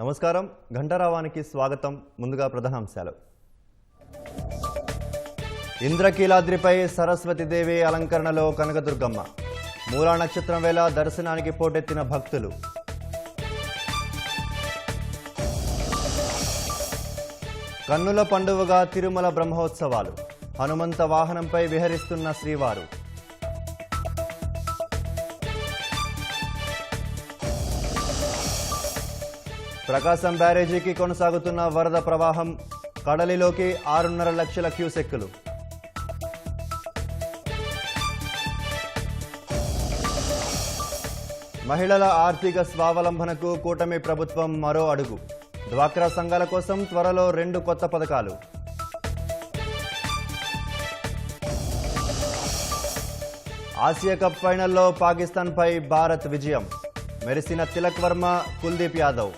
నమస్కారం ఘంటారావానికి స్వాగతం. ముందుగా ప్రధానాంశాలు. ఇంద్రకీలాద్రిపై సరస్వతీదేవి అలంకరణలో కనకదుర్గమ్మ. మూలా నక్షత్రం వేళ దర్శనానికి పోటెత్తిన భక్తులు. కన్నుల పండువగా తిరుమల బ్రహ్మోత్సవాలు. హనుమంత వాహనంపై విహరిస్తున్న శ్రీవారు. ప్రకాశం బ్యారేజీకి కొనసాగుతున్న వరద ప్రవాహం. కడలిలోకి 6.5 లక్షల క్యూసెక్కులు. మహిళల ఆర్థిక స్వావలంబనకు కూటమి ప్రభుత్వం మరో అడుగు. డ్వాక్రా సంఘాల కోసం త్వరలో 2 కొత్త పథకాలు. ఆసియా కప్ ఫైనల్లో పాకిస్తాన్పై భారత్ విజయం. మెరిసిన తిలక్ వర్మ, కుల్దీప్ యాదవ్.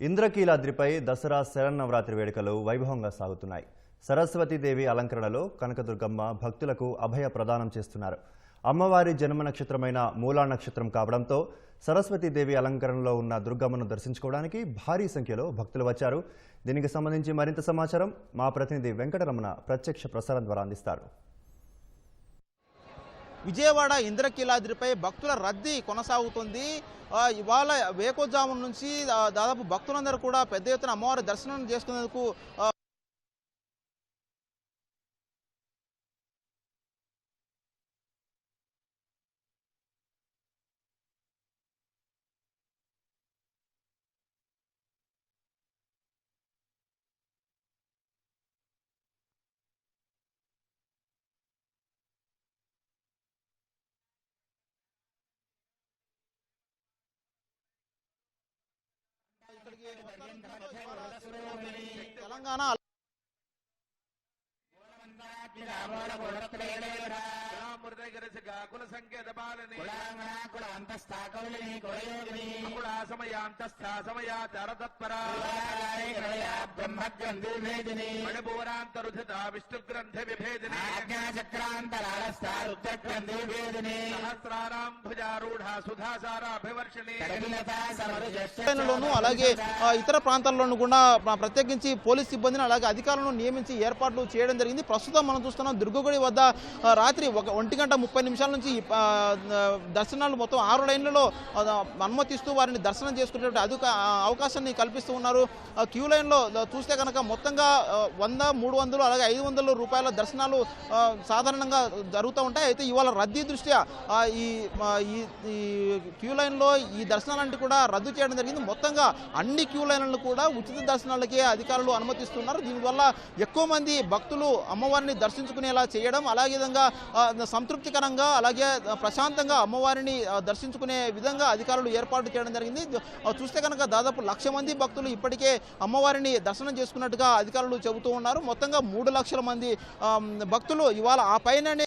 ఇంద్రకీలాద్రిపై దసరా శరన్నవరాత్రి వేడుకలు వైభవంగా సాగుతున్నాయి. సరస్వతీదేవి అలంకరణలో కనకదుర్గమ్మ భక్తులకు అభయ ప్రదానం చేస్తున్నారు. అమ్మవారి జన్మ నక్షత్రమైన మూలా నక్షత్రం కావడంతో సరస్వతీదేవి అలంకరణలో ఉన్న దుర్గమ్మను దర్శించుకోవడానికి భారీ సంఖ్యలో భక్తులు వచ్చారు. దీనికి సంబంధించి మరింత సమాచారం మా ప్రతినిధి వెంకటరమణ ప్రత్యక్ష ప్రసారం ద్వారా అందిస్తారు. విజయవాడ ఇంద్రకీలాద్రిపై భక్తుల రద్దీ కొనసాగుతుంది. ఇవాళ వేకోజామున నుంచి దాదాపు భక్తులందరూ కూడా పెద్ద ఎత్తున అమ్మవారి దర్శనం చేసుకునేందుకు తెలంగాణ అలాగే ఇతర ప్రాంతాల్లోనూ కూడా ప్రత్యేకించి పోలీస్ సిబ్బందిని అలాగే అధికారులను నియమించి ఏర్పాట్లు చేయడం జరిగింది. ప్రస్తుతం మనం చూస్తున్నాం దుర్గగుడి వద్ద రాత్రి 1:30 నుంచి దర్శనాలు మొత్తం 6 లైన్లలో అనుమతిస్తూ వారిని దర్శనం చేసుకునేటువంటి అవకాశాన్ని కల్పిస్తూ ఉన్నారు. క్యూ లైన్లో చూస్తే కనుక మొత్తంగా 100, 300 అలాగే 500 రూపాయల దర్శనాలు సాధారణంగా జరుగుతూ ఉంటాయి. అయితే ఇవాళ రద్దీ దృష్ట్యా ఈ క్యూ లైన్లో ఈ దర్శనాలంటే కూడా రద్దు చేయడం జరిగింది. మొత్తంగా అన్ని క్యూ లైన్లను కూడా ఉచిత దర్శనాలకే అధికారులు అనుమతిస్తున్నారు. దీనివల్ల ఎక్కువ మంది భక్తులు అమ్మవారిని దర్శించుకునేలా చేయడం, అలాగే విధంగా సంతృప్తికరంగా అలాగే ప్రశాంతంగా అమ్మవారిని దర్శించుకునే విధంగా అధికారులు ఏర్పాటు చేయడం జరిగింది. చూస్తే కనుక దాదాపు 1,00,000 మంది భక్తులు ఇప్పటికే అమ్మవారిని దర్శనం చేసుకున్నట్టుగా అధికారులు చెబుతూ ఉన్నారు. మొత్తంగా 3 లక్షల మంది భక్తులు ఇవాళ ఆ పైననే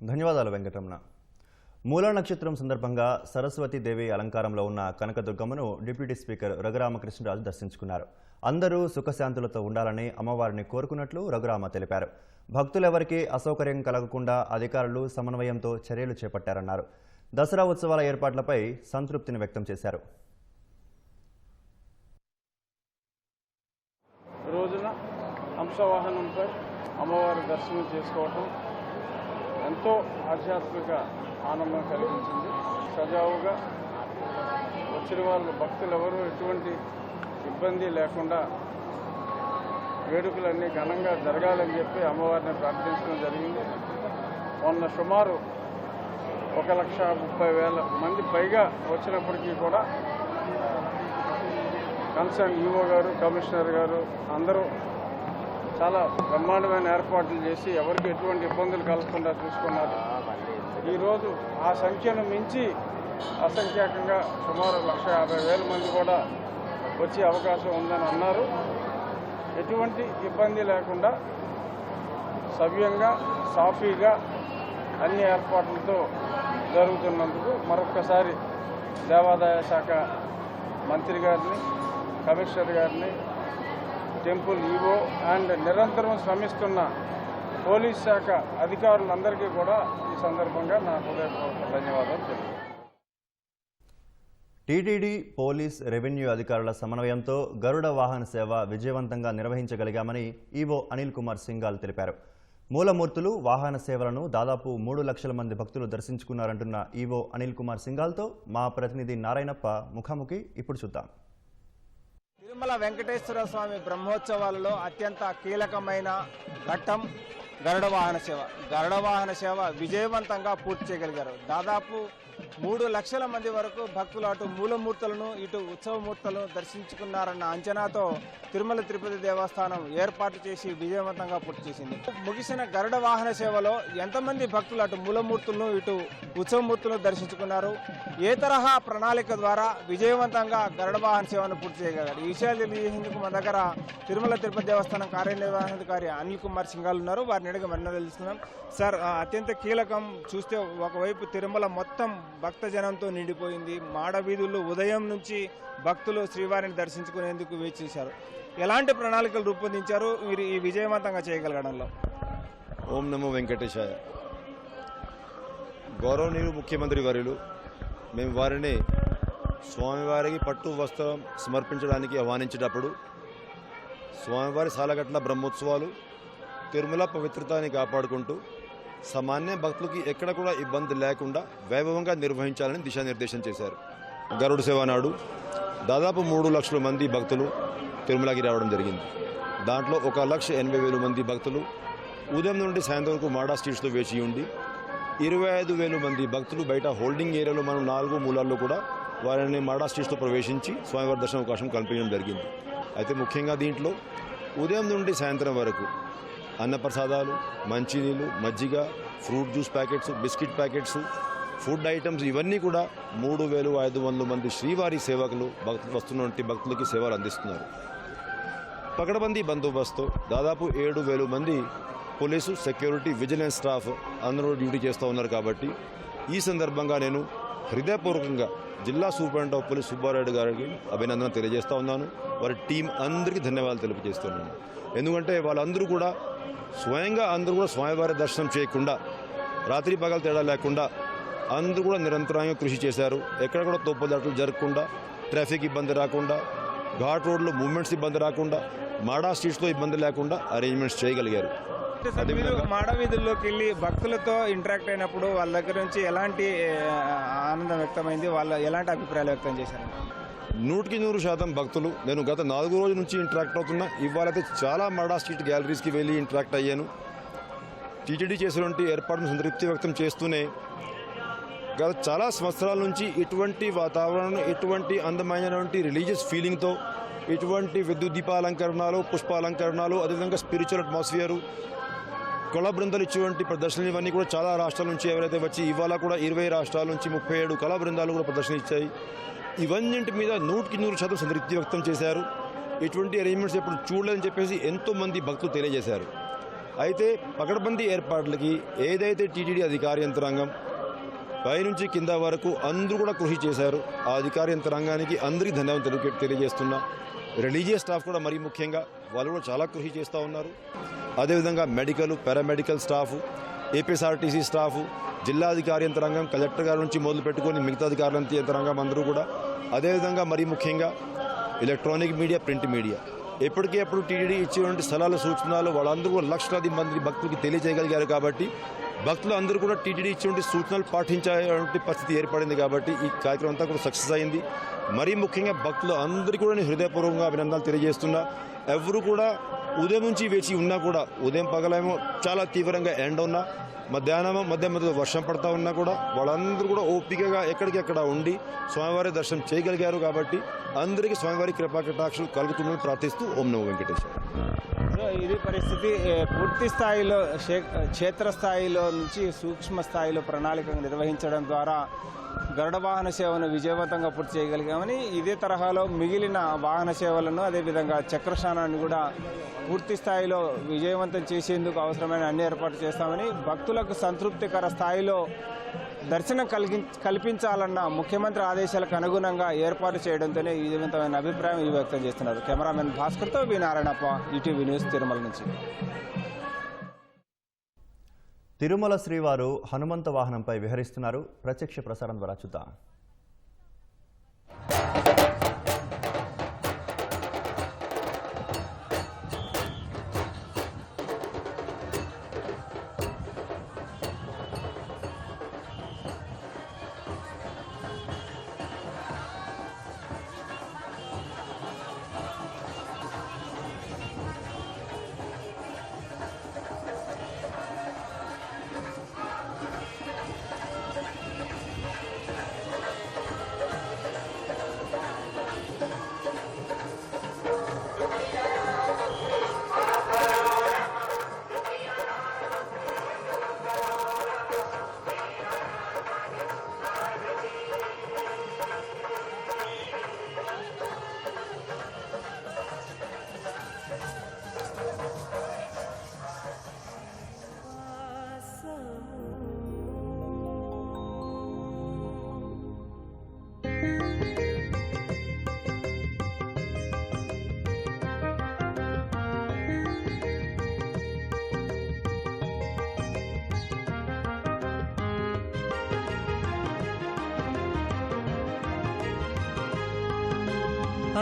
ధన్యవాదాలు వెంకటరమణ. మూలా నక్షత్రం సందర్భంగా సరస్వతీదేవి అలంకారంలో ఉన్న కనకదుర్గమ్మను డిప్యూటీ స్పీకర్ రఘురామకృష్ణరాజు దర్శించుకున్నారు. అందరూ సుఖశాంతులతో ఉండాలని అమ్మవారిని కోరుకున్నట్లు రఘురామ తెలిపారు. భక్తులెవరికీ అసౌకర్యం కలగకుండా అధికారులు సమన్వయంతో చర్యలు చేపట్టారన్నారు. దసరా ఉత్సవాల ఏర్పాట్లపై సంతృప్తిని వ్యక్తం చేశారు. రోజున హంసవాహనంపై అమ్మవారి దర్శనం చేసుకోవటం ఎంతో ఆధ్యాత్మిక ఆనందం కలిగించింది. సజావుగా వచ్చిన వాళ్ళు భక్తులు ఎవరు ఎటువంటి ఇబ్బంది లేకుండా వేడుకలన్నీ ఘనంగా జరగాలని చెప్పి అమ్మవారిని ప్రార్థించడం జరిగింది. మొన్న సుమారు 1,30,000 మంది పైగా వచ్చినప్పటికీ కూడా కన్సర్న్ ఈఓ గారు, కమిషనర్ గారు అందరూ చాలా బ్రహ్మాండమైన ఏర్పాట్లు చేసి ఎవరికి ఎటువంటి ఇబ్బందులు కలగకుండా చూసుకున్నారు. ఈరోజు ఆ సంఖ్యను మించి అసంఖ్యాకంగా సుమారు 150,000 మంది కూడా వచ్చే అవకాశం ఉందని అన్నారు. ఎటువంటి ఇబ్బంది లేకుండా సవ్యంగా సాఫీగా అన్ని ఏర్పాట్లతో జరుగుతున్నందుకు మరొక్కసారి దేవాదాయ శాఖ మంత్రి గారిని, కమిషనర్ గారిని, టెంపుల్ ఈవో అండ్ నిరంతరం శ్రమిస్తున్న పోలీస్ శాఖ అధికారులందరికీ కూడా ఈ సందర్భంగా నా హృదయపూర్వక ధన్యవాదాలు తెలుపుతున్నాను. టీటీడీ, పోలీస్, రెవెన్యూ అధికారుల సమన్వయంతో గరుడ వాహన సేవ విజయవంతంగా నిర్వహించగలిగామని ఈవో అనిల్ కుమార్ సింఘాల్ తెలిపారు. మూలమూర్తులు వాహన సేవలను దాదాపు 3 లక్షల మంది భక్తులు దర్శించుకున్నారంటున్న ఈవో అనిల్ కుమార్ సింఘాల్తో మా ప్రతినిధి నారాయణప్ప ముఖాముఖి ఇప్పుడు చూద్దాం. తిరుమల వెంకటేశ్వర స్వామి బ్రహ్మోత్సవాలలో అత్యంత కీలకమైన ఘట్టం గరుడ వాహన సేవ. గరుడ వాహన సేవ విజయవంతంగా పూర్తి చేయగలిగారు. దాదాపు 3 లక్షల మంది వరకు భక్తులు అటు మూలమూర్తులను ఇటు ఉత్సవమూర్తులను దర్శించుకున్నారన్న అంచనాతో తిరుమల తిరుపతి దేవస్థానం ఏర్పాటు చేసి విజయవంతంగా పూర్తి చేసింది. ముగిసిన గరుడ వాహన సేవలో ఎంతమంది భక్తులు అటు మూలమూర్తులను ఇటు ఉత్సవమూర్తులను దర్శించుకున్నారు, ఏ తరహా ప్రణాళిక ద్వారా విజయవంతంగా గరుడ వాహన సేవను పూర్తి చేయగలిగారు, ఈ విషయాలు తెలియజేసేందుకు మన దగ్గర తిరుమల తిరుపతి దేవస్థానం కార్యనిర్వహణాధికారి అనిల్ కుమార్ సింఘాల్ ఉన్నారు. వారిని అడిగి మరింత తెలుస్తున్నాం. సార్, అత్యంత కీలకం చూస్తే ఒకవైపు తిరుమల మొత్తం భక్తజనంతో నిండిపోయింది. మాడ వీధుల్లో ఉదయం నుంచి భక్తులు శ్రీవారిని దర్శించుకునేందుకు వేచి చూశారు. ఎలాంటి ప్రణాళికలు రూపొందించారు మీరు ఈ విజయవంతంగా చేయగలగడంలో? ఓం నమో వెంకటేశాయ. గౌరవనీయులు ముఖ్యమంత్రి వర్యులు, మేము వారిని స్వామివారికి పట్టు వస్త్రం సమర్పించడానికి ఆహ్వానించేటప్పుడు స్వామివారి సాలగట్ల బ్రహ్మోత్సవాలు తిరుమల పవిత్రతని కాపాడుకుంటూ సామాన్య భక్తులకి ఎక్కడ కూడా ఇబ్బంది లేకుండా వైభవంగా నిర్వహించాలని దిశానిర్దేశం చేశారు. గరుడ సేవ నాడు దాదాపు 3 లక్షల మంది భక్తులు తిరుమలకి రావడం జరిగింది. దాంట్లో 1,80,000 మంది భక్తులు ఉదయం నుండి సాయంత్రం వరకు మాడా స్ట్రీట్స్లో వేచి ఉండి 25,000 మంది భక్తులు బయట హోల్డింగ్ ఏరియాలో మనం 4 మూలాల్లో కూడా వారిని మాడా స్ట్రీట్స్లో ప్రవేశించి స్వామివారి దర్శన అవకాశం కల్పించడం జరిగింది. అయితే ముఖ్యంగా దీంట్లో ఉదయం నుండి సాయంత్రం వరకు అన్నప్రసాదాలు, మంచినీళ్ళు, మజ్జిగ, fruit juice packets, biscuit packets, food items ఇవన్నీ కూడా 3,500 మంది శ్రీవారి సేవకులు వస్తున్నటువంటి భక్తులకి సేవలు అందిస్తున్నారు. పకడ్బందీ బందోబస్తు దాదాపు 7,000 మంది పోలీసు, సెక్యూరిటీ, విజిలెన్స్ స్టాఫ్ అందరూ డ్యూటీ చేస్తూ ఉన్నారు. కాబట్టి ఈ సందర్భంగా నేను హృదయపూర్వకంగా జిల్లా సూపరింటెండెంట్ ఆఫ్ పోలీస్ సుబ్బారెడ్డి గారికి అభినందన తెలియజేస్తూ ఉన్నాను. వారి టీం అందరికీ ధన్యవాదాలు తెలియజేస్తున్నాను. ఎందుకంటే వాళ్ళందరూ కూడా స్వయంగా స్వామివారి దర్శనం చేయకుండా రాత్రి పగలు తేడా లేకుండా అందరూ కూడా నిరంతరంగా కృషి చేశారు. ఎక్కడ కూడా తోపుదాటలు జరగకుండా, ట్రాఫిక్ ఇబ్బంది రాకుండా, ఘాట్ రోడ్లో మూవ్మెంట్స్ ఇబ్బంది రాకుండా, మాడా స్ట్రీట్స్లో ఇబ్బంది లేకుండా అరేంజ్మెంట్స్ చేయగలిగారు. మాడ వీధుల్లోకి వెళ్ళి భక్తులతో ఇంటరాక్ట్ అయినప్పుడు వాళ్ళ దగ్గర నుంచి ఎలాంటి ఆనందం వ్యక్తమైంది, వాళ్ళు ఎలాంటి అభిప్రాయాలు వ్యక్తం చేశారు? 100% భక్తులు. నేను గత 4 రోజుల నుంచి ఇంటరాక్ట్ అవుతున్నా. ఇవాళైతే చాలా మాడా స్ట్రీట్ గ్యాలరీస్కి వెళ్ళి ఇంటరాక్ట్ అయ్యాను. టీటీడీ చేసినటువంటి ఏర్పాటును సంతృప్తి వ్యక్తం చేస్తూనే గత చాలా సంవత్సరాల నుంచి ఇటువంటి వాతావరణం, ఇటువంటి అందమైనటువంటి రిలీజియస్ ఫీలింగ్తో, ఇటువంటి విద్యుత్ దీపాలంకరణలు, పుష్పాలంకరణలు, అదేవిధంగా స్పిరిచువల్ అట్మాస్ఫియరు, కళా బృందాలు ఇచ్చేటువంటి ప్రదర్శనలు ఇవన్నీ కూడా చాలా రాష్ట్రాల నుంచి ఎవరైతే వచ్చి ఇవాళ కూడా 20 రాష్ట్రాల నుంచి 37 కళా బృందాలు కూడా ప్రదర్శన ఇచ్చాయి. ఇవన్నింటి మీద 100% సంతృప్తి వ్యక్తం చేశారు. ఇటువంటి అరేంజ్మెంట్స్ ఎప్పుడు చూడలేదని చెప్పేసి ఎంతోమంది భక్తులు తెలియజేశారు. అయితే పకడ్బందీ ఏర్పాట్లకి ఏదైతే టీటీడీ అధికార యంత్రాంగం పైనుంచి కింద వరకు అందరూ కూడా కృషి చేశారు. ఆ అధికార యంత్రాంగానికి అందరికీ ధన్యవాదాలు తెలియజేస్తున్నా. రిలీజియస్ స్టాఫ్ కూడా మరీ ముఖ్యంగా వాళ్ళు కూడా చాలా కృషి చేస్తూ ఉన్నారు. అదేవిధంగా medical, paramedical staff, APSRTC staff, జిల్లా అధికార యంత్రాంగం, కలెక్టర్ గారి నుంచి మొదలు పెట్టుకొని మిగతా అధికారుల యంత్రాంగం అందరూ కూడా, అదేవిధంగా మరీ ముఖ్యంగా ఎలక్ట్రానిక్ మీడియా, ప్రింట్ మీడియా ఎప్పటికప్పుడు టీటీడీ ఇచ్చేటువంటి సలహాలు, సూచనలు వాళ్ళందరూ కూడా లక్షలాది మంది భక్తులకి తెలియజేయగలిగారు. కాబట్టి భక్తులు అందరూ కూడా టీటీడీ ఇచ్చేటువంటి సూచనలు పాటించేటువంటి పరిస్థితి ఏర్పడింది. కాబట్టి ఈ కార్యక్రమం అంతా కూడా సక్సెస్ అయింది. మరీ ముఖ్యంగా భక్తులు అందరికీ కూడా నేను హృదయపూర్వకంగా అభినందనలు తెలియజేస్తున్నా. ఎవరు కూడా ఉదయం నుంచి వేచి ఉన్నా కూడా, ఉదయం పగలేమో చాలా తీవ్రంగా ఎండ ఉన్నా మధ్యాహ్నం మధ్య వర్షం పడతా ఉన్నా కూడా వాళ్ళందరూ కూడా ఓపికగా ఎక్కడికెక్కడ ఉండి స్వామివారి దర్శనం చేయగలిగారు. కాబట్టి అందరికీ స్వామివారి కృపా కటాక్షలు కలుగుతుందని ప్రార్థిస్తూ ఓం నమో వెంకటేశ్వర. ఇది పరిస్థితి. పూర్తి స్థాయిలో క్షేత్రస్థాయిలో నుంచి సూక్ష్మ స్థాయిలో ప్రణాళిక నిర్వహించడం ద్వారా గరుడ వాహన సేవను విజయవంతంగా పూర్తి చేయగలిగామని, ఇదే తరహాలో మిగిలిన వాహన సేవలను అదేవిధంగా చక్రస్నానాన్ని కూడా పూర్తి స్థాయిలో విజయవంతం చేసేందుకు అవసరమైన అన్ని ఏర్పాట్లు చేస్తామని, భక్తులకు సంతృప్తికర స్థాయిలో దర్శనం కల్పించాలన్న ముఖ్యమంత్రి ఆదేశాలకు అనుగుణంగా ఏర్పాటు చేయడంతోనే ఈ విధమైన అభిప్రాయం వ్యక్తం చేస్తున్నారు. కెమెరామెన్ భాస్కర్తో వి నారాయణప్ప, ఈటీవీ న్యూస్, తిరుమల నుంచి. తిరుమల శ్రీవారు హనుమంత వాహనంపై విహరిస్తున్నారు. ప్రత్యక్ష ప్రసారం ద్వారా చూద్దాం.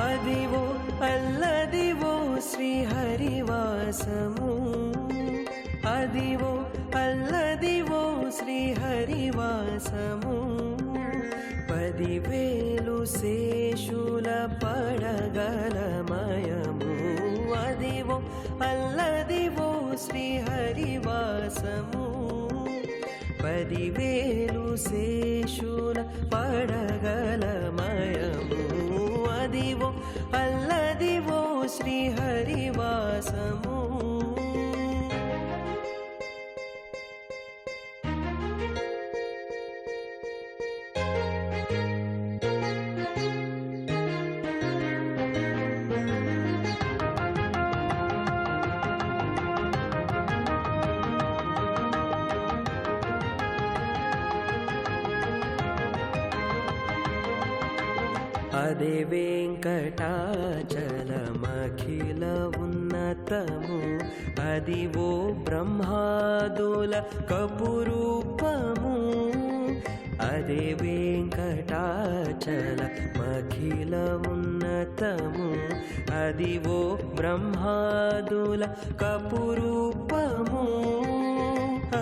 అదివో అల్లదివో శ్రీహరివాసము, అదివో అల్లదివో శ్రీహరివాసము, 10,000 శేషుల పడగలమయము, అదివో అల్లదివో శ్రీహరివాసము, 10,000 శేషుల పడగలమయము, అదివో అల్లదివో శ్రీహరివాసము. అదే వెంకటాచలమఖిల ఉన్నతము, అదివో బ్రహ్మాదుల కపురూపము, అదే వెంకటాచలమఖిల ఉన్నతము, అదివో బ్రహ్మాదుల కపురూపము,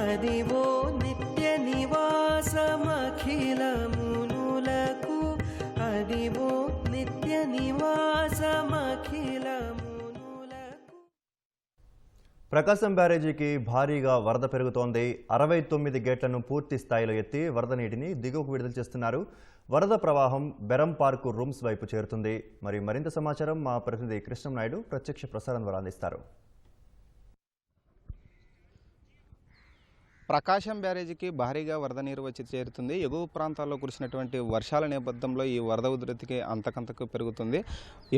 అదివో నిత్య నివాసమఖిలమునులకు, అదివో నిత్య నివాసమఖిలమునులకు. ప్రకాశం బ్యారేజీకి భారీగా వరద పెరుగుతోంది. 69 గేట్లను పూర్తి స్థాయిలో ఎత్తి వరద నీటిని దిగువకు విడుదల చేస్తున్నారు. వరద ప్రవాహం బెరం పార్కు రూమ్స్ వైపు చేరుతుంది. మరింత సమాచారం మా ప్రతినిధి కృష్ణంనాయుడు ప్రత్యక్ష ప్రసారం ద్వారా అందిస్తారు. ప్రకాశం బ్యారేజీకి భారీగా వరద నీరు వచ్చి చేరుతుంది. ఎగువ ప్రాంతాల్లో కురిసినటువంటి వర్షాల నేపథ్యంలో ఈ వరద ఉధృతికి అంతకంతకు పెరుగుతుంది.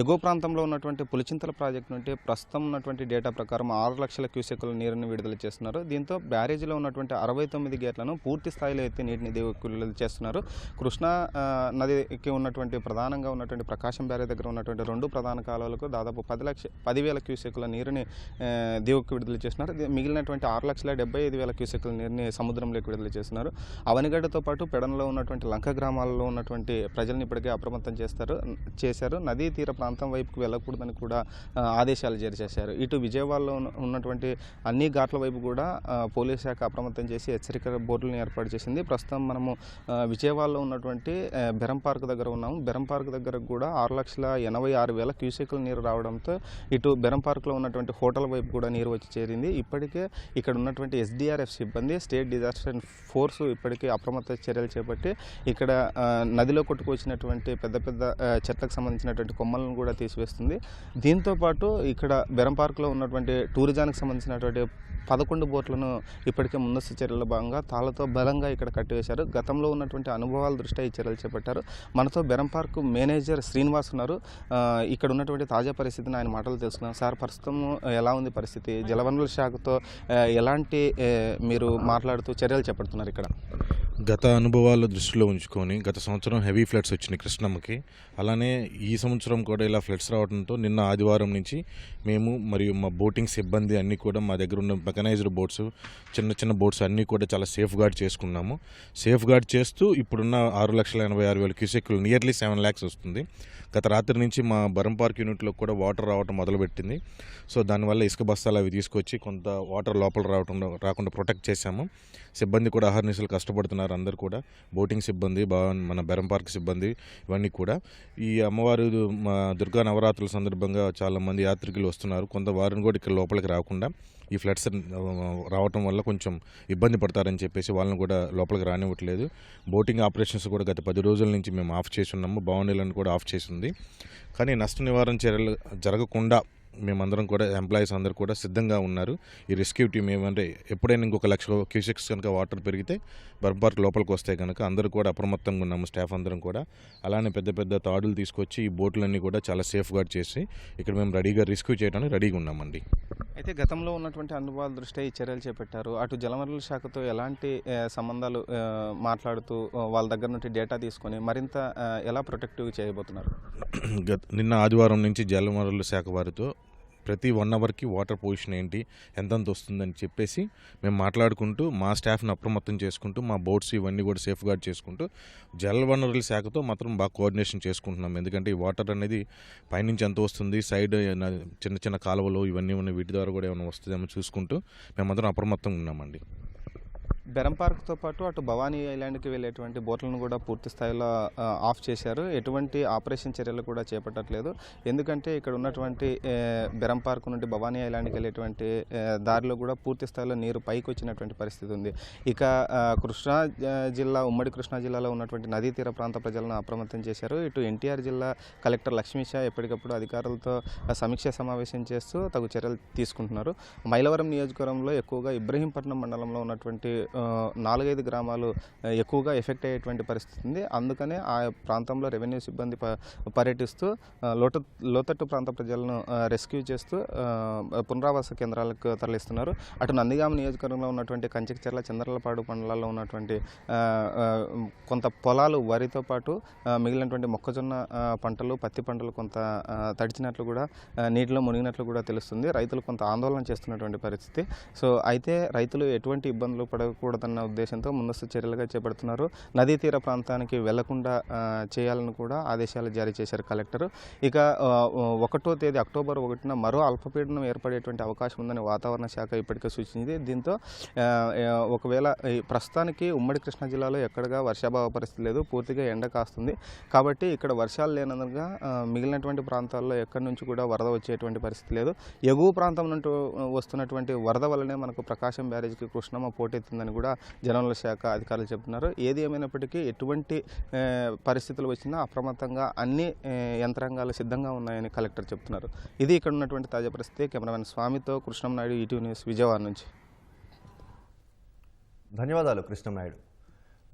ఎగువ ప్రాంతంలో ఉన్నటువంటి పులిచింతల ప్రాజెక్టు నుండి ప్రస్తుతం ఉన్నటువంటి డేటా ప్రకారం 6 లక్షల క్యూసెక్కుల నీరుని విడుదల చేస్తున్నారు. దీంతో బ్యారేజీలో ఉన్నటువంటి 69 గేట్లను పూర్తి స్థాయిలో ఎత్తి నీటిని దిగువకు విడుదల చేస్తున్నారు. కృష్ణా నదికి ఉన్నటువంటి ప్రధానంగా ఉన్నటువంటి ప్రకాశం బ్యారేజ్ దగ్గర ఉన్నటువంటి 2 ప్రధాన కాలువలకు దాదాపు 10,000 క్యూసెక్కుల నీరుని దిగువకు విడుదల చేస్తున్నారు. మిగిలినటువంటి 6,75,000 క్యూసెక్కుల నీరుని సముద్రంలోకి విడుదల చేస్తున్నారు. అవనిగడ్డతో పాటు పెడనలో ఉన్నటువంటి లంక గ్రామాలలో ఉన్నటువంటి ప్రజల్ని ఇప్పటికే అప్రమత్తం చేశారు. నదీ తీర ప్రాంతం వైపుకు వెళ్ళకూడదని కూడా ఆదేశాలు జారీ చేశారు. ఇటు విజయవాడలో ఉన్నటువంటి అన్ని ఘాట్ల వైపు కూడా పోలీస్ శాఖ అప్రమత్తం చేసి హెచ్చరిక బోర్డులను ఏర్పాటు చేసింది. ప్రస్తుతం మనము విజయవాడలో ఉన్నటువంటి బెరం పార్క్ దగ్గర ఉన్నాము. బెరం పార్క్ దగ్గర కూడా 6,86,000 క్యూసెక్కుల నీరు రావడంతో ఇటు బెరం పార్క్లో ఉన్నటువంటి హోటల్ వైపు కూడా నీరు వచ్చి చేరింది. ఇప్పటికే ఇక్కడ ఉన్నటువంటి SDRF సిబ్బంది సిబ్బంది, స్టేట్ డిజాస్టర్ ఫోర్స్ ఇప్పటికీ అప్రమత్త చర్యలు చేపట్టి ఇక్కడ నదిలో కొట్టుకొచ్చినటువంటి పెద్ద పెద్ద చెట్లకు సంబంధించినటువంటి కొమ్మలను కూడా తీసివేస్తుంది. దీంతోపాటు ఇక్కడ బెరం పార్క్లో ఉన్నటువంటి టూరిజానికి సంబంధించినటువంటి 11 బోట్లను ఇప్పటికే ముందస్తు చర్యల భాగంగా తాళ్లతో బలంగా ఇక్కడ కట్టివేశారు. గతంలో ఉన్నటువంటి అనుభవాల దృష్ట్యా ఈ చర్యలు చేపట్టారు. మనతో బెరం పార్క్ మేనేజర్ శ్రీనివాస్ ఉన్నారు. ఇక్కడ ఉన్నటువంటి తాజా పరిస్థితిని ఆయన మాటలు తెలుసుకున్నాం. సార్, ప్రస్తుతం ఎలా ఉంది పరిస్థితి? జలవనరుల శాఖతో ఎలాంటి మీరు మాట్లాడుతూ చర్యలు చేపడుతున్నారు ఇక్కడ? గత అనుభవాలు దృష్టిలో ఉంచుకొని గత సంవత్సరం హెవీ ఫ్లడ్స్ వచ్చినాయి కృష్ణమ్మకి. అలానే ఈ సంవత్సరం కూడా ఇలా ఫ్లడ్స్ రావడంతో నిన్న ఆదివారం నుంచి మేము మరియు మా బోటింగ్ సిబ్బంది అన్నీ కూడా మా దగ్గర ఉన్న మెకనైజ్డ్ బోట్స్, చిన్న చిన్న బోట్స్ అన్నీ కూడా చాలా సేఫ్ గార్డ్ చేసుకున్నాము. సేఫ్ గార్డ్ చేస్తూ ఇప్పుడున్న 6,86,000 క్యూసెక్లు, నియర్లీ 7 lakhs వస్తుంది. గత రాత్రి నుంచి మా బరం పార్క్ యూనిట్లో కూడా వాటర్ రావడం మొదలుపెట్టింది. సో దానివల్ల ఇసుక బస్తాలు అవి తీసుకొచ్చి కొంత వాటర్ లోపల రాకుండా ప్రొటెక్ట్ చేశాము. సిబ్బంది కూడా అహర్నిశలు కష్టపడుతున్నారు. అందరూ కూడా బోటింగ్ సిబ్బంది, మన బెరం పార్క్ సిబ్బంది ఇవన్నీ కూడా. ఈ అమ్మవారు మా దుర్గా నవరాత్రుల సందర్భంగా చాలామంది యాత్రికులు వస్తున్నారు. కొంత వారిని కూడా ఇక్కడ లోపలికి రాకుండా ఈ ఫ్లడ్స్ రావటం వల్ల కొంచెం ఇబ్బంది పడతారని చెప్పేసి వాళ్ళని కూడా లోపలికి రానివ్వట్లేదు. బోటింగ్ ఆపరేషన్స్ కూడా గత 10 రోజుల నుంచి మేము ఆఫ్ చేసి ఉన్నాము. బావనీలను కూడా ఆఫ్ చేసి ఉంది. కానీ నష్ట నివారణ చర్యలు జరగకుండా మేమందరం కూడా ఎంప్లాయీస్ అందరూ కూడా సిద్ధంగా ఉన్నారు. ఈ రెస్క్యూ టీమ్ ఏమంటే ఎప్పుడైనా ఇంకొక 1,00,000 క్యూసెక్స్ కనుక వాటర్ పెరిగితే బరం పార్క్ లోపలికి వస్తే కనుక అందరూ కూడా అప్రమత్తంగా ఉన్నాము, స్టాఫ్ అందరం కూడా. అలానే పెద్ద పెద్ద తాడులు తీసుకొచ్చి ఈ బోట్లన్నీ కూడా చాలా సేఫ్ గార్డ్ చేసి ఇక్కడ మేము రెడీగా రెస్క్యూ చేయడానికి రెడీగా ఉన్నామండి. అయితే గతంలో ఉన్నటువంటి అనుభవాల దృష్ట్యా ఈ చర్యలు చేపట్టారు. అటు జలవనరుల శాఖతో ఎలాంటి సంబంధాలు మాట్లాడుతూ వాళ్ళ దగ్గర నుండి డేటా తీసుకొని మరింత ఎలా ప్రొటెక్టివ్ చేయబోతున్నారు? నిన్న ఆదివారం నుంచి జలవనరుల శాఖ వారితో ప్రతి 1 అవర్కి వాటర్ పొజిషన్ ఏంటి, ఎంతంత వస్తుందని చెప్పేసి మేము మాట్లాడుకుంటూ మా స్టాఫ్ని అప్రమత్తం చేసుకుంటూ మా బోట్స్ ఇవన్నీ కూడా సేఫ్ గార్డ్ చేసుకుంటూ జలవనరుల శాఖతో మాత్రం బాగా కోఆర్డినేషన్ చేసుకుంటున్నాం. ఎందుకంటే ఈ వాటర్ అనేది పైనుంచి ఎంత వస్తుంది, సైడ్ చిన్న చిన్న కాలువలు ఇవన్నీ ఉన్నాయి, వీటి ద్వారా కూడా ఏమైనా వస్తుందేమో చూసుకుంటూ మేమందరం అప్రమత్తంగా ఉన్నామండి. బెరం పార్క్తో పాటు అటు భవానీ ఐలాండ్కి వెళ్ళేటువంటి బోట్లను కూడా పూర్తి స్థాయిలో ఆఫ్ చేశారు. ఎటువంటి ఆపరేషన్ చర్యలు కూడా చేపట్టట్లేదు. ఎందుకంటే ఇక్కడ ఉన్నటువంటి బెరం పార్క్ నుండి భవానీ ఐలాండ్కి వెళ్ళేటువంటి దారిలో కూడా పూర్తి స్థాయిలో నీరు పైకి వచ్చినటువంటి పరిస్థితి ఉంది. ఇక కృష్ణా జిల్లా, ఉమ్మడి కృష్ణా జిల్లాలో ఉన్నటువంటి నదీ తీర ప్రాంత ప్రజలను అప్రమత్తం చేశారు. ఇటు ఎన్టీఆర్ జిల్లా కలెక్టర్ లక్ష్మీషా ఎప్పటికప్పుడు అధికారులతో సమీక్ష సమావేశం చేస్తూ తగు చర్యలు తీసుకుంటున్నారు. మైలవరం నియోజకవర్గంలో ఎక్కువగా ఇబ్రహీంపట్నం మండలంలో ఉన్నటువంటి 4-5 గ్రామాలు ఎక్కువగా ఎఫెక్ట్ అయ్యేటువంటి పరిస్థితి ఉంది. అందుకనే ఆ ప్రాంతంలో రెవెన్యూ సిబ్బంది పర్యటిస్తూ లోతట్టు ప్రాంత ప్రజలను రెస్క్యూ చేస్తూ పునరావాస కేంద్రాలకు తరలిస్తున్నారు. అటు నందిగామ నియోజకవర్గంలో ఉన్నటువంటి కంచికచర్ల, చంద్రలపాడు మండలాల్లో ఉన్నటువంటి కొంత పొలాలు వరితో పాటు మిగిలినటువంటి మొక్కజొన్న పంటలు, పత్తి పంటలు కొంత తడిచినట్లు కూడా, నీటిలో మునిగినట్లు కూడా తెలుస్తుంది. రైతులు కొంత ఆందోళన చేస్తున్నటువంటి పరిస్థితి. సో అయితే రైతులు ఎటువంటి ఇబ్బందులు పడకూడదన్న ఉద్దేశంతో ముందస్తు చర్యలుగా చేపడుతున్నారు. నదీ తీర ప్రాంతానికి వెళ్లకుండా చేయాలని కూడా ఆదేశాలు జారీ చేశారు కలెక్టర్. ఇక 1వ తేదీ అక్టోబర్ 1న మరో అల్పపీడనం ఏర్పడేటువంటి అవకాశం ఉందని వాతావరణ శాఖ ఇప్పటికే సూచించింది. దీంతో ఒకవేళ ప్రస్తుతానికి ఉమ్మడి కృష్ణా జిల్లాలో ఎక్కడగా వర్షాభావ పరిస్థితి లేదు, పూర్తిగా ఎండ కాస్తుంది. కాబట్టి ఇక్కడ వర్షాలు లేనందుగా మిగిలినటువంటి ప్రాంతాల్లో ఎక్కడి నుంచి కూడా వరద వచ్చేటువంటి పరిస్థితి లేదు. ఎగువ ప్రాంతం నుండి వస్తున్నటువంటి వరద వల్లనే మనకు ప్రకాశం బ్యారేజ్కి కృష్ణమ్మ పోటెత్తిందని కూడా జలవనరుల శాఖ అధికారులు చెబుతున్నారు. ఏది ఏమైనప్పటికీ ఎటువంటి పరిస్థితులు వచ్చినా అప్రమత్తంగా అన్ని యంత్రాంగాలు సిద్ధంగా ఉన్నాయని కలెక్టర్ చెబుతున్నారు. ఇది ఇక్కడ ఉన్నటువంటి తాజా పరిస్థితి. కెమెరామెన్ స్వామితో కృష్ణం నాయుడు, ఈటీవీ న్యూస్, విజయవాడ నుంచి. ధన్యవాదాలు కృష్ణం నాయుడు.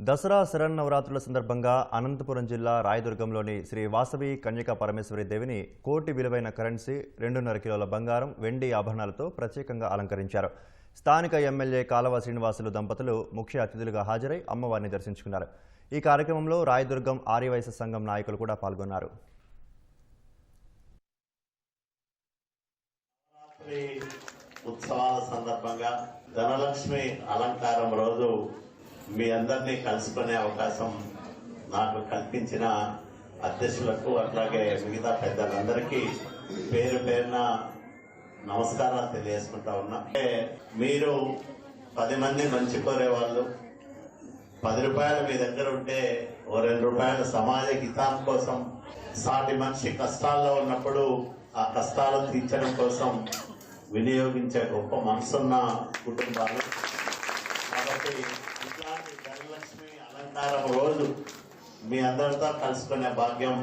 దసరా శరన్నవరాత్రుల సందర్భంగా అనంతపురం జిల్లా రాయదుర్గంలోని శ్రీ వాసవి కన్యకా పరమేశ్వరి దేవిని కోటి విలువైన కరెన్సీ, 2.5 కిలోల బంగారం, వెండి ఆభరణాలతో ప్రత్యేకంగా అలంకరించారు. స్థానిక ఎమ్మెల్యే కాలవ శ్రీనివాసులు దంపతులు ముఖ్య అతిథులుగా హాజరై అమ్మవారిని దర్శించుకున్నారు. ఈ కార్యక్రమంలో రాయదుర్గం ఆర్యవైశ్య సంఘం నాయకులు కూడా పాల్గొన్నారు. ఉత్సవాల సందర్భంగా ధనలక్ష్మి అలంకారం రోజు మీ అందరినీ కలుసుకునే అవకాశం నాకు కల్పించిన అధ్యక్షులకు, అట్లాగే మిగతా పెద్దలందరికీ పేరు పేరున నమస్కారాలు తెలియజేసుకుంటా ఉన్నా. మీరు 10 మంది మంచి కోరేవాళ్ళు, 10 రూపాయలు మీ దగ్గర ఉంటే ఓ 2 రూపాయలు సమాజ హితం కోసం, సాటి మనిషి కష్టాల్లో ఉన్నప్పుడు ఆ కష్టాలు తీర్చడం కోసం వినియోగించే గొప్ప మనసున్న కుటుంబాలు. కాబట్టి ఇట్లాంటి ధనలక్ష్మి అలంకారం రోజు మీ అందరితో కలుసుకునే భాగ్యం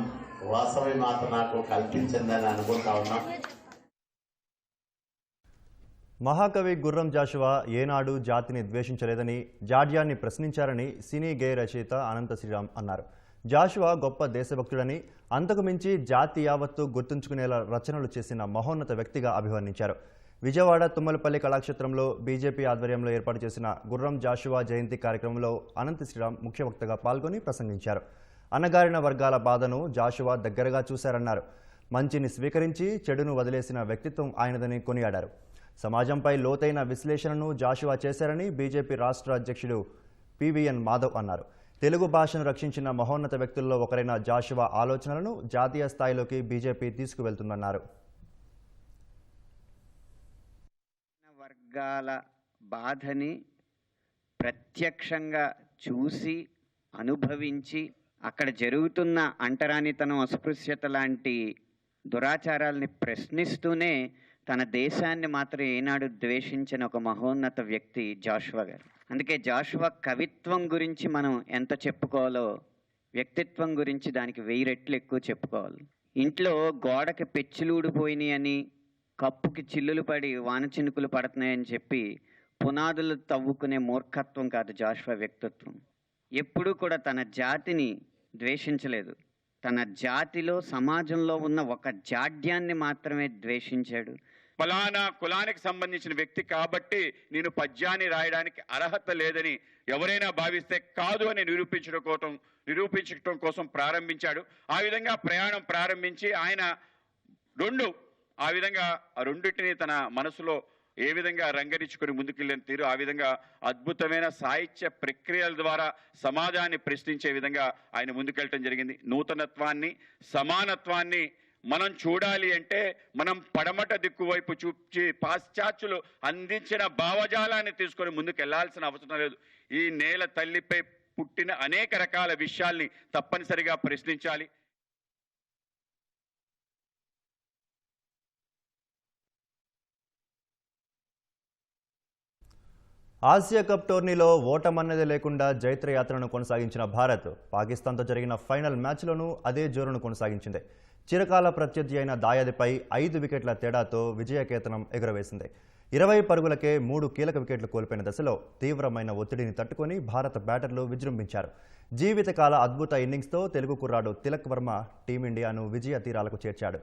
వాసవి మాత నాకు కల్పించిందని అనుకుంటా ఉన్నాం. మహాకవి గుర్రం జాషువా ఏనాడు జాతిని ద్వేషించలేదని, జాడ్యాన్ని ప్రశ్నించారని సినీ గేయ రచయిత అనంత శ్రీరామ్ అన్నారు. జాషువా గొప్ప దేశభక్తుడని, అంతకు మించి జాతి యావత్తు గుర్తుంచుకునేలా రచనలు చేసిన మహోన్నత వ్యక్తిగా అభివర్ణించారు. విజయవాడ తుమ్మలపల్లి కళాక్షేత్రంలో బీజేపీ ఆధ్వర్యంలో ఏర్పాటు చేసిన గుర్రం జాషువా జయంతి కార్యక్రమంలో అనంత శ్రీరామ్ ముఖ్య వక్తగా పాల్గొని ప్రసంగించారు. అణగారిన వర్గాల బాధను జాషువా దగ్గరగా చూశారన్నారు. మంచిని స్వీకరించి చెడును వదిలేసిన వ్యక్తిత్వం ఆయనదని కొనియాడారు. సమాజంపై లోతైన విశ్లేషణను జాషువా చేశారని బీజేపీ రాష్ట్ర అధ్యక్షుడు పివిఎన్ మాధవ్ అన్నారు. తెలుగు భాషను రక్షించిన మహోన్నత వ్యక్తుల్లో ఒకరైన జాషువా ఆలోచనలను జాతీయ స్థాయిలోకి బీజేపీ తీసుకువెళ్తుందన్నారు. వర్గాల బాధని ప్రత్యక్షంగా చూసి అనుభవించి అక్కడ జరుగుతున్న అంటరానితనం, అస్పృశ్యత లాంటి దురాచారాల్ని ప్రశ్నిస్తూనే తన దేశాన్ని మాత్రం ఏనాడు ద్వేషించిన ఒక మహోన్నత వ్యక్తి జాషువా గారు. అందుకే జాషువా కవిత్వం గురించి మనం ఎంత చెప్పుకోవాలో వ్యక్తిత్వం గురించి దానికి 1000 రెట్లు ఎక్కువ చెప్పుకోవాలి. ఇంట్లో గోడకి పెచ్చులు ఊడిపోయినాయి అని, కప్పుకి చిల్లులు పడి వాన చినుకులు పడుతున్నాయని చెప్పి పునాదులు తవ్వుకునే మూర్ఖత్వం కాదు జాషువా వ్యక్తిత్వం. ఎప్పుడూ కూడా తన జాతిని ద్వేషించలేదు. తన జాతిలో సమాజంలో ఉన్న ఒక జాడ్యాన్ని మాత్రమే ద్వేషించాడు. ఫలానా కులానికి సంబంధించిన వ్యక్తి కాబట్టి నేను పద్యాన్ని రాయడానికి అర్హత లేదని ఎవరైనా భావిస్తే కాదు అని నిరూపించడం కోసం ప్రారంభించాడు. ఆ విధంగా ప్రయాణం ప్రారంభించి ఆయన ఆ విధంగా ఆ రెండింటిని తన మనసులో ఏ విధంగా రంగరించుకొని ముందుకెళ్ళిన తీరు, ఆ విధంగా అద్భుతమైన సాహిత్య ప్రక్రియల ద్వారా సమాజాన్ని ప్రశ్నించే విధంగా ఆయన ముందుకెళ్ళటం జరిగింది. నూతనత్వాన్ని, సమానత్వాన్ని మనం చూడాలి అంటే మనం పడమట దిక్కు వైపు చూచి పాశ్చాత్యులు అందించిన భావజాలాన్ని తీసుకొని ముందుకు వెళ్లాల్సిన అవసరం లేదు. ఈ నేల తల్లిపై పుట్టిన అనేక రకాల విషయాల్ని తప్పనిసరిగా ప్రశ్నించాలి. ఆసియా కప్ టోర్నీలో ఓటమన్నదే లేకుండా జైత్రయాత్రను కొనసాగించిన భారత్ పాకిస్తాన్తో జరిగిన ఫైనల్ మ్యాచ్లోనూ అదే జోరును కొనసాగించింది. చిరకాల ప్రత్యర్థి అయిన దాయాదిపై 5 వికెట్ల తేడాతో విజయకేతనం ఎగురవేసింది. 20 పరుగులకే 3 కీలక వికెట్లు కోల్పోయిన దశలో తీవ్రమైన ఒత్తిడిని తట్టుకొని భారత బ్యాటర్లు విజృంభించారు. జీవితకాల అద్భుత ఇన్నింగ్స్తో తెలుగు కుర్రాడు తిలక్ వర్మ టీమిండియాను విజయ తీరాలకు చేర్చాడు.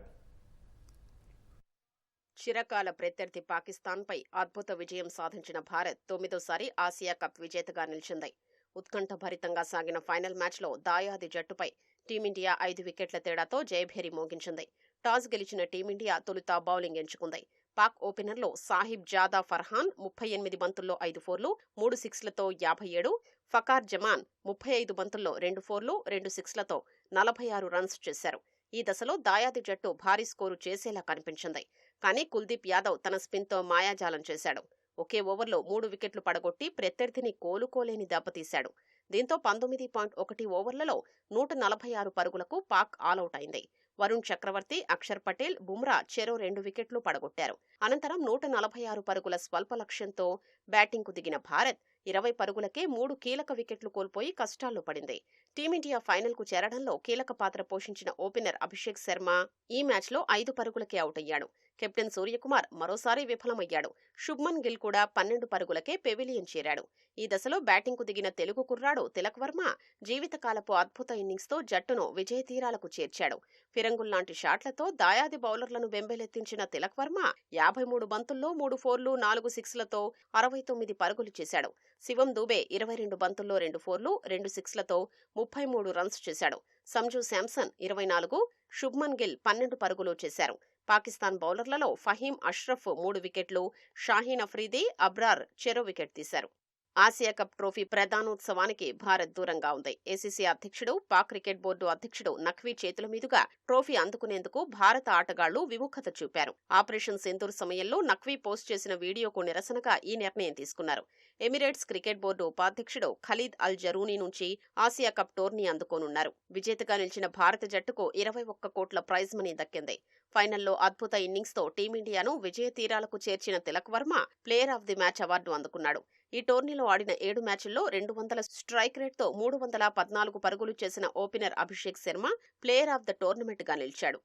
చిరకాల ప్రత్యర్థి పాకిస్తాన్పై అద్భుత విజయం సాధించిన భారత్ 9వ ఆసియా కప్ విజేతగా నిలిచింది. ఉత్కంఠభరితంగా సాగిన ఫైనల్ మ్యాచ్లో దాయాది జట్టుపై టీమిండియా 5 వికెట్ల తేడాతో జయభేరి మోగించింది. టాస్ గెలిచిన టీమిండియా తొలుత బౌలింగ్ ఎంచుకుంది. పాక్ ఓపెనర్లో సాహిబ్ జాదా ఫర్హాన్ 38 బంతుల్లో 5 ఫోర్లు, 3 సిక్స్లతో 57, ఫకార్ జమాన్ 35 బంతుల్లో 2 ఫోర్లు, 2 సిక్స్లతో 46 రన్స్ చేశారు. ఈ దశలో దాయాది జట్టు భారీ స్కోరు చేసేలా కనిపించింది. కానీ కుల్దీప్ యాదవ్ తన స్పిన్తో మాయాజాలం చేశాడు. ఒకే ఓవర్లో 3 వికెట్లు పడగొట్టి ప్రత్యర్థిని కోలుకోలేని దెబ్బతీశాడు. దీంతో 19.1 ఓవర్లలో 146 పరుగులకు పాక్ ఆలౌట్ అయింది. వరుణ్ చక్రవర్తి, అక్షర్ పటేల్, బుమ్రా చెరో 2 వికెట్లు పడగొట్టారు. అనంతరం 146 పరుగుల స్వల్ప లక్ష్యంతో బ్యాటింగ్కు దిగిన భారత్ 20 పరుగులకే 3 కీలక వికెట్లు కోల్పోయి కష్టాల్లో పడింది. టీమిండియా ఫైనల్కు చేరడంలో కీలక పాత్ర పోషించిన ఓపెనర్ అభిషేక్ శర్మ ఈ మ్యాచ్లో 5 పరుగులకే అవుట్ అయ్యాడు. కెప్టెన్ సూర్యకుమార్ మరోసారి విఫలమయ్యాడు. శుభ్మన్ గిల్ కూడా 12 పరుగులకే పెవిలియన్ చేరాడు. ఈ దశలో బ్యాటింగ్కు దిగిన తెలుగు కుర్రాడు తిలక్ వర్మ జీవితకాలపు అద్భుత ఇన్నింగ్స్తో జట్టును విజయ తీరాలకు చేర్చాడు. ఫిరంగుల్లాంటి షాట్లతో దాయాది బౌలర్లను బెంబేలెత్తించిన తిలక్ వర్మ 53 బంతుల్లో 3 ఫోర్లు, 4 సిక్స్లతో 69 పరుగులు చేశాడు. శివం దూబే 22 బంతుల్లో 2 ఫోర్లు, 2 సిక్స్లతో 33 రన్స్ చేశాడు. సంజు శాంసన్ 24, శుభ్మన్ గిల్ 12 పరుగులు చేశారు. పాకిస్తాన్ బౌలర్లలో ఫహీం అష్రఫ్ 3 వికెట్లు, షాహీన్ అఫ్రీది, అబ్రార్ చెరో వికెట్ తీశారు. ఆసియా కప్ ట్రోఫీ ప్రధానోత్సవానికి భారత్ దూరంగా ఉంది. ఏసీసీ అధ్యక్షుడు, పాక్ క్రికెట్ బోర్డు అధ్యక్షుడు నఖ్వీ చేతుల మీదుగా ట్రోఫీ అందుకునేందుకు భారత ఆటగాళ్లు విముఖత చూపారు. ఆపరేషన్ సింధూర్ సమయంలో నఖ్వీ పోస్ట్ చేసిన వీడియోకు నిరసనగా ఈ నిర్ణయం తీసుకున్నారు. ఎమిరేట్స్ క్రికెట్ బోర్డు ఉపాధ్యక్షుడు ఖలీద్ అల్ జరూనీ నుంచి ఆసియా కప్ టోర్నీ అందుకోనున్నారు. విజేతగా నిలిచిన భారత జట్టుకు 21 కోట్ల ప్రైజ్ మనీ దక్కింది. ఫైనల్లో అద్భుత ఇన్నింగ్స్తో టీమిండియాను విజయ తీరాలకు చేర్చిన Tilak Varma player of the match award అందుకున్నాడు. ఈ టోర్నీలో ఆడిన 7 మ్యాచ్ల్లో 200 స్ట్రైక్ రేట్తో 314 పరుగులు చేసిన opener Abhishek Sharma player of the టోర్నమెంట్గా నిలిచాడు.